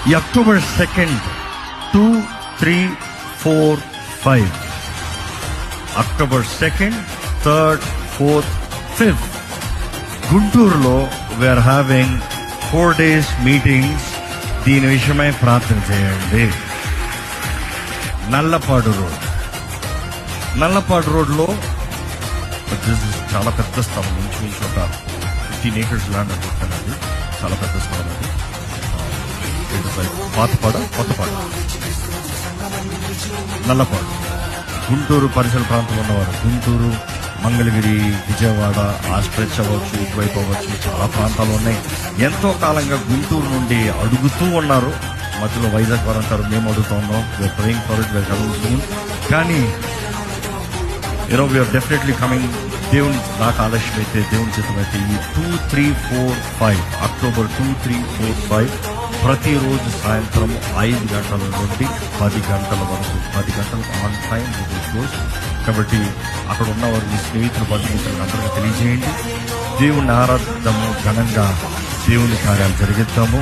ఈ October 2nd 2, 3, 4, 5 October 2nd, 3rd, 4th, 5th గుంటూరులో we are having 4 days meetings. దీని విషయమై ప్రార్థన చేయండి. నల్లపాడు రోడ్లో చాలా పెద్ద స్థలం, నుంచి ఒక 15 acres ల్యాండ్ అనుకుంటున్నది. చాలా పెద్ద స్థలం అది. పాతపాడు, కొత్తపాడు, నల్లపాడు, గుంటూరు పరిసర ప్రాంతంలో ఉన్నవారు, గుంటూరు, మంగళగిరి, విజయవాడ, ఆ స్ట్రెచ్ అవ్వచ్చు, ఇటువైపు అవ్వచ్చు, చాలా ప్రాంతాలు ఉన్నాయి. ఎంతో కాలంగా గుంటూరు నుండి అడుగుతూ ఉన్నారు. మధ్యలో వైజాగ్ వారు అంటారు, మేము అడుగుతూ ఉన్నాం. We're praying for it, we're coming soon. కానీ వీఆర్ డెఫినెట్లీ కమింగ్. దేవుని నాకు ఆలస్యం అయితే, దేవుని చిత్తం అయితే ఈ 2, 3, 4, 5 అక్టోబర్ 2, 3, 4, 5 ప్రతిరోజు సాయంత్రం 5 గంటల నుండి 10 గంటల వరకు, 10 గంటలకు ఆన్ టైం క్లోజ్. కాబట్టి అక్కడ ఉన్నవారు మీ స్నేహితులు, బంధుమిత్రులు అందరికీ తెలియజేయండి. దేవుని ఆరాధము, ఘనంగా దేవుని కార్యాలు జరిగిద్దాము.